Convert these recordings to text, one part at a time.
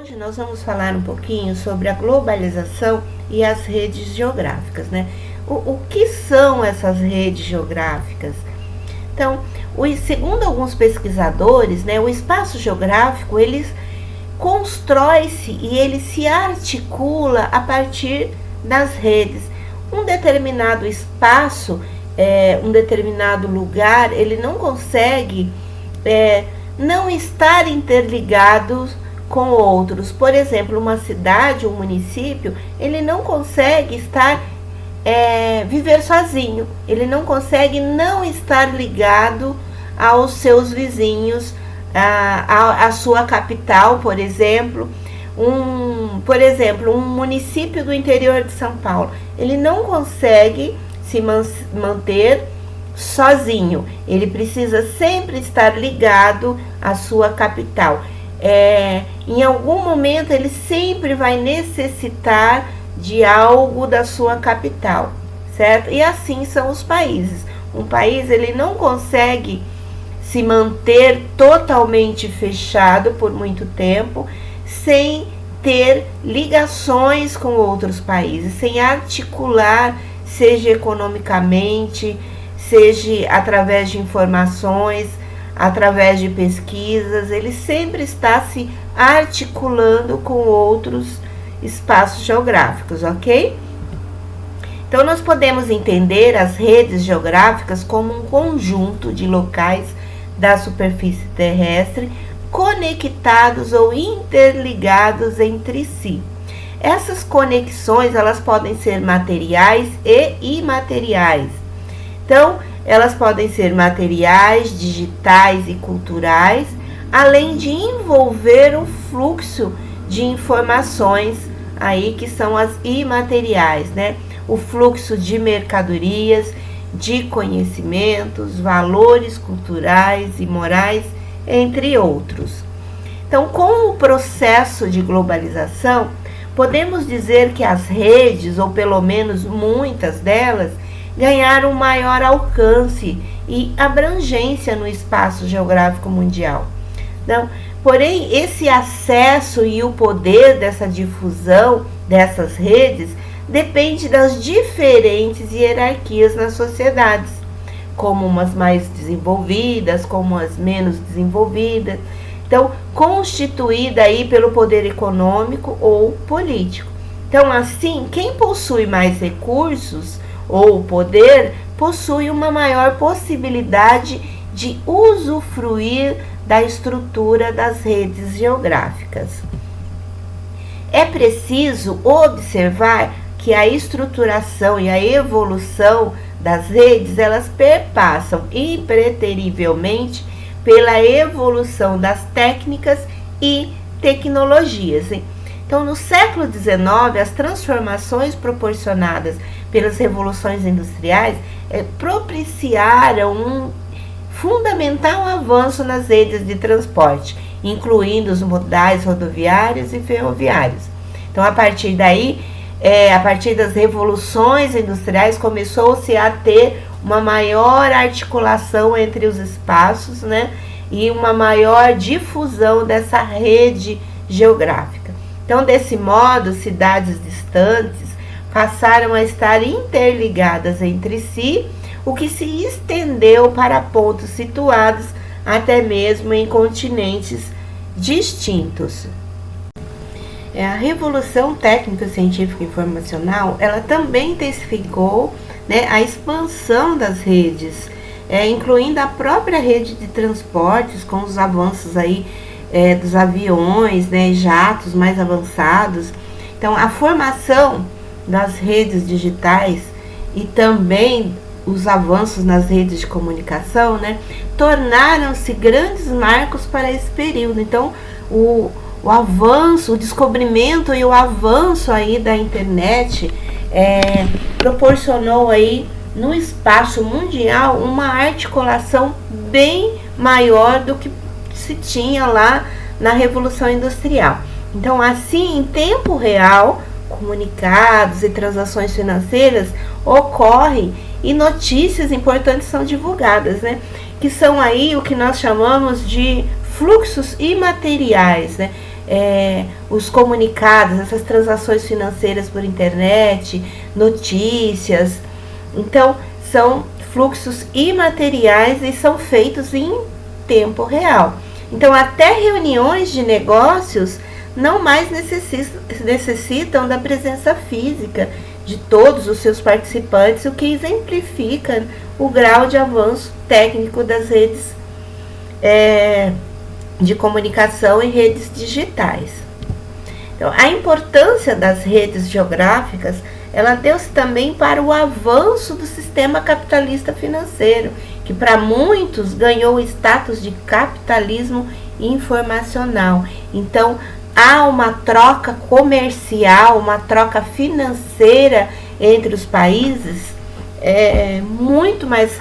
Hoje nós vamos falar um pouquinho sobre a globalização e as redes geográficas, né? O que são essas redes geográficas? Então, segundo alguns pesquisadores, né, o espaço geográfico ele constrói-se e ele se articula a partir das redes. Um determinado espaço, um determinado lugar, ele não consegue não estar interligado com outros. Por exemplo, uma cidade, um município, ele não consegue viver sozinho, ele não consegue não estar ligado aos seus vizinhos, a sua capital, por exemplo. Um município do interior de São Paulo, ele não consegue se manter sozinho, ele precisa sempre estar ligado à sua capital. Em algum momento ele sempre vai necessitar de algo da sua capital, certo? E assim são os países. Um país ele não consegue se manter totalmente fechado por muito tempo sem ter ligações com outros países, sem articular, seja economicamente, seja através de informações, através de pesquisas, ele sempre está se articulando com outros espaços geográficos, ok? Então, nós podemos entender as redes geográficas como um conjunto de locais da superfície terrestre conectados ou interligados entre si. Essas conexões, elas podem ser materiais e imateriais. Então, elas podem ser materiais, digitais e culturais, além de envolver o fluxo de informações aí que são as imateriais, né? O fluxo de mercadorias, de conhecimentos, valores culturais e morais, entre outros. Então, com o processo de globalização, podemos dizer que as redes, ou pelo menos muitas delas, ganharam maior alcance e abrangência no espaço geográfico mundial. Então, porém, esse acesso e o poder dessa difusão dessas redes depende das diferentes hierarquias nas sociedades, como umas mais desenvolvidas, como as menos desenvolvidas. Então, constituída aí pelo poder econômico ou político. Então, assim, quem possui mais recursos ou poder possui uma maior possibilidade de usufruir da estrutura das redes geográficas. É preciso observar que a estruturação e a evolução das redes, elas perpassam impreterivelmente pela evolução das técnicas e tecnologias. Então, no século XIX, as transformações proporcionadas pelas revoluções industriais propiciaram um fundamental avanço nas redes de transporte, incluindo os modais rodoviários e ferroviários. Então, a partir daí, a partir das revoluções industriais, começou-se a ter uma maior articulação entre os espaços, né, e uma maior difusão dessa rede geográfica. Então, desse modo, cidades distantes passaram a estar interligadas entre si, o que se estendeu para pontos situados até mesmo em continentes distintos. A revolução técnico-científica informacional, ela também intensificou, né, a expansão das redes, incluindo a própria rede de transportes, com os avanços aí dos aviões, né, jatos mais avançados. Então, a formação das redes digitais e também os avanços nas redes de comunicação, né, tornaram-se grandes marcos para esse período. Então, o avanço, o descobrimento e o avanço aí da internet proporcionou aí no espaço mundial uma articulação bem maior do que se tinha lá na Revolução Industrial. Então, assim, em tempo real, comunicados e transações financeiras ocorrem e notícias importantes são divulgadas, né? Que são aí o que nós chamamos de fluxos imateriais, né? os comunicados, essas transações financeiras por internet, notícias. Então, são fluxos imateriais e são feitos em tempo real. Então, até reuniões de negócios não mais necessitam da presença física de todos os seus participantes, o que exemplifica o grau de avanço técnico das redes de comunicação e redes digitais. Então, a importância das redes geográficas, ela deu-se também para o avanço do sistema capitalista financeiro, que para muitos ganhou o status de capitalismo informacional. Então, há uma troca comercial, uma troca financeira entre os países muito mais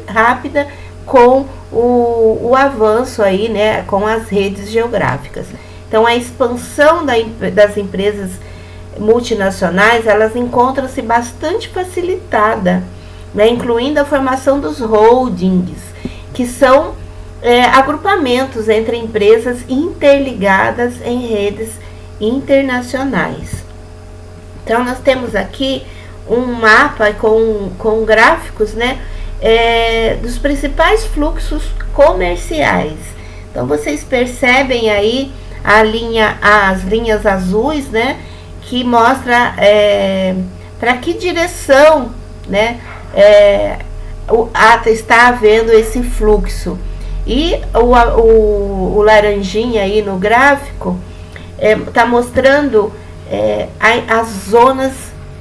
rápida com o avanço aí, né, com as redes geográficas. Então, a expansão das empresas multinacionais, elas encontram-se bastante facilitada, né, incluindo a formação dos holdings, que são agrupamentos entre empresas interligadas em redes internacionais. Então, nós temos aqui um mapa com gráficos, né, dos principais fluxos comerciais. Então, vocês percebem aí as linhas azuis, né, que mostra para que direção, né, está havendo esse fluxo. E o laranjinha aí no gráfico está mostrando as zonas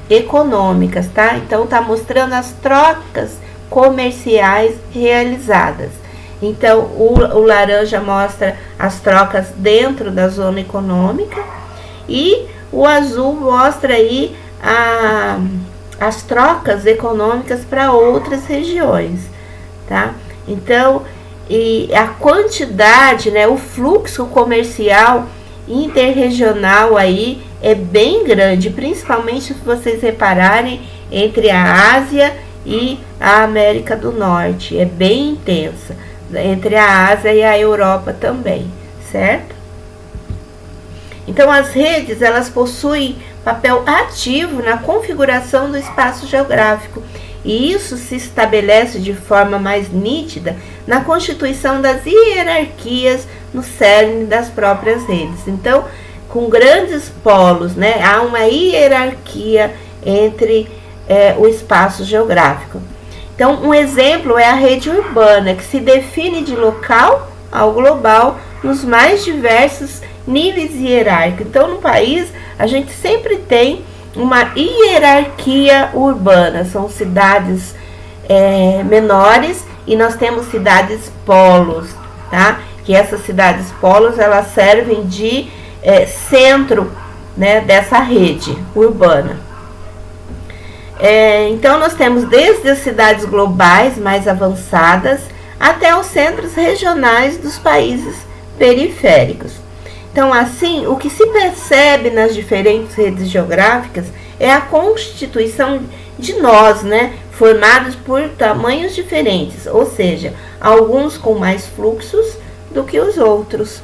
econômicas, tá? Então, está mostrando as trocas comerciais realizadas. Então, o laranja mostra as trocas dentro da zona econômica e o azul mostra aí as trocas econômicas para outras regiões, tá? Então, e a quantidade, né, o fluxo comercial interregional aí é bem grande, principalmente se vocês repararem entre a Ásia e a América do Norte, é bem intensa, entre a Ásia e a Europa também, certo? Então, as redes, elas possuem papel ativo na configuração do espaço geográfico, e isso se estabelece de forma mais nítida na constituição das hierarquias no cerne das próprias redes. Então, com grandes polos, né, há uma hierarquia entre o espaço geográfico. Então, um exemplo é a rede urbana, que se define de local ao global nos mais diversos níveis hierárquicos. Então, no país, a gente sempre tem uma hierarquia urbana, são cidades menores e nós temos cidades polos, tá? Que essas cidades polos, elas servem de centro, né, dessa rede urbana. Então, nós temos desde as cidades globais mais avançadas até os centros regionais dos países periféricos. Então, assim, o que se percebe nas diferentes redes geográficas é a constituição de nós, né, formados por tamanhos diferentes, ou seja, alguns com mais fluxos do que os outros.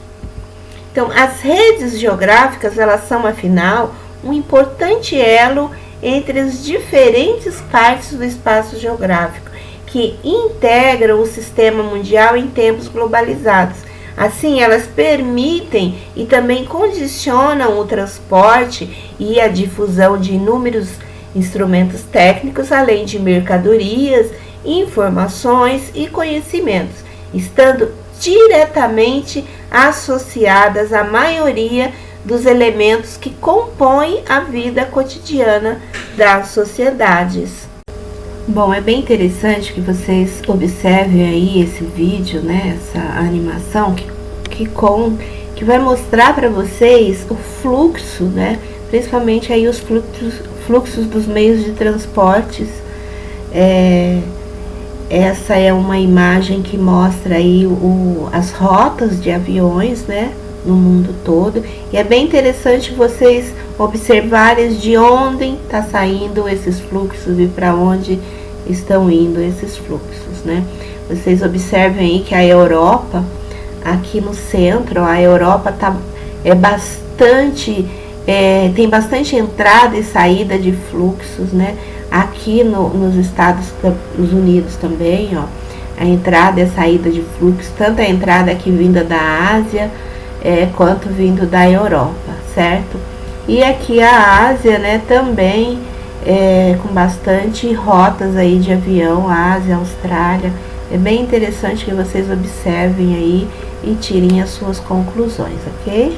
Então, as redes geográficas, elas são, afinal, um importante elo entre as diferentes partes do espaço geográfico, que integram o sistema mundial em tempos globalizados. Assim, elas permitem e também condicionam o transporte e a difusão de inúmeros instrumentos técnicos, além de mercadorias, informações e conhecimentos, estando diretamente associadas à maioria dos elementos que compõem a vida cotidiana das sociedades. Bom, é bem interessante que vocês observem aí esse vídeo, né, essa animação que vai mostrar para vocês o fluxo, né, principalmente aí os fluxos dos meios de transportes. Essa é uma imagem que mostra aí as rotas de aviões, né, no mundo todo, e é bem interessante vocês observarem de onde está saindo esses fluxos e para onde estão indo esses fluxos, né? Vocês observem aí que a Europa, aqui no centro, a Europa tem bastante entrada e saída de fluxos, né? Aqui nos Estados Unidos também, ó, a entrada e a saída de fluxo, tanto a entrada aqui vinda da Ásia, quanto vindo da Europa, certo? E aqui a Ásia, né, também com bastante rotas aí de avião, Ásia, Austrália. É bem interessante que vocês observem aí e tirem as suas conclusões, ok?